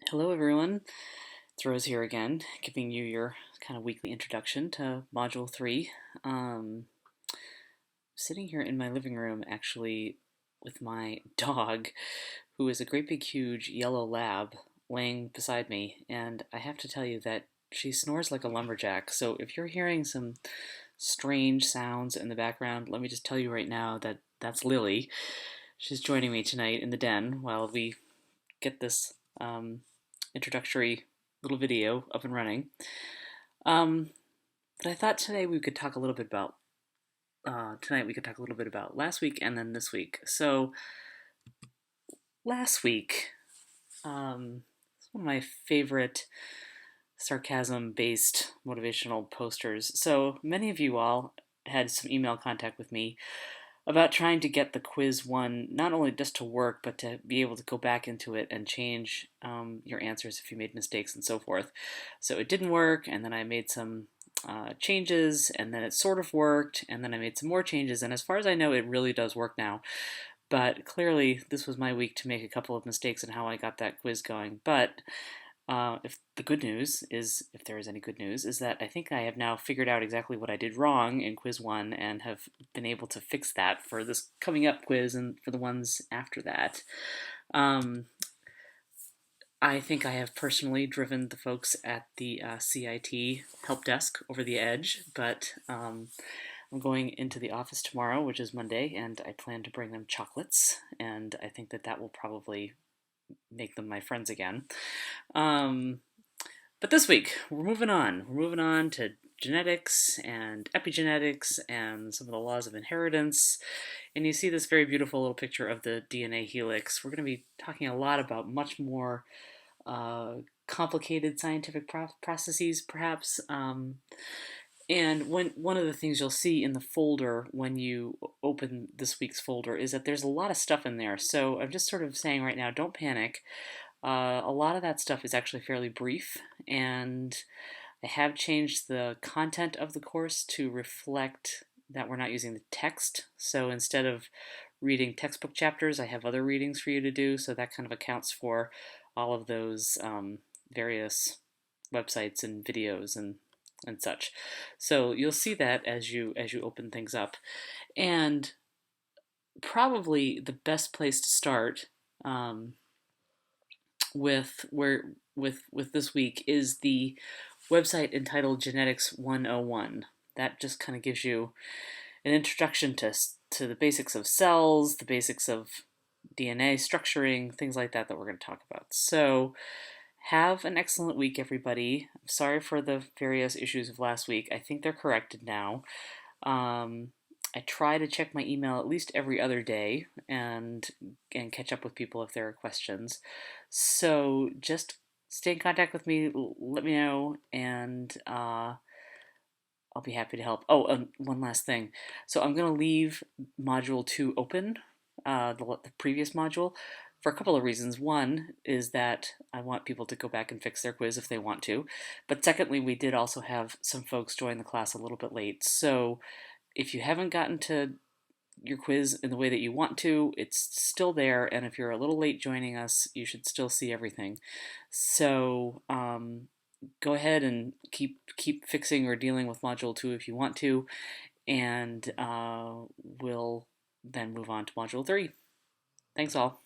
Hello everyone, it's Rose here again, giving you your kind of weekly introduction to Module 3. Sitting here in my living room actually with my dog, who is a great big huge yellow lab laying beside me, and I have to tell you that she snores like a lumberjack, so if you're hearing some strange sounds in the background, let me just tell you right now that that's Lily. She's joining me tonight in the den while we get this introductory little video up and running. But I thought today we could talk a little bit about last week and then this week. So last week, it's one of my favorite sarcasm-based motivational posters. So many of you all had some email contact with me about trying to get the quiz one not only just to work, but to be able to go back into it and change your answers if you made mistakes and so forth. So it didn't work, and then I made some changes, and then it sort of worked, and then I made some more changes, and as far as I know, it really does work now. But clearly, this was my week to make a couple of mistakes in how I got that quiz going. But if the good news is, if there is any good news, is that I think I have now figured out exactly what I did wrong in quiz one and have been able to fix that for this coming up quiz and for the ones after that. I think I have personally driven the folks at the CIT help desk over the edge, but I'm going into the office tomorrow, which is Monday, and I plan to bring them chocolates, and I think that that will probably make them my friends again. But this week, we're moving on. We're moving on to genetics and epigenetics and some of the laws of inheritance. And you see this very beautiful little picture of the DNA helix. We're going to be talking a lot about much more complicated scientific processes, perhaps. And one of the things you'll see in the folder when you open this week's folder is that there's a lot of stuff in there. So I'm just sort of saying right now, don't panic. A lot of that stuff is actually fairly brief, and I have changed the content of the course to reflect that we're not using the text. So instead of reading textbook chapters, I have other readings for you to do, so that kind of accounts for all of those various websites and videos and such. So you'll see that as you open things up. And probably the best place to start with this week is the website entitled Genetics 101. That just kind of gives you an introduction to the basics of cells, the basics of DNA structuring, things like that we're going to talk about. So have an excellent week, everybody. I'm sorry for the various issues of last week. I think they're corrected now. I try to check my email at least every other day and catch up with people if there are questions. So just stay in contact with me, let me know, and I'll be happy to help. Oh, one last thing. So I'm going to leave Module 2 open, the previous module, for a couple of reasons. One is that I want people to go back and fix their quiz if they want to. But secondly, we did also have some folks join the class a little bit late. So if you haven't gotten to your quiz in the way that you want to, it's still there, and if you're a little late joining us, you should still see everything. So go ahead and keep fixing or dealing with Module 2 if you want to, and we'll then move on to Module 3. Thanks all.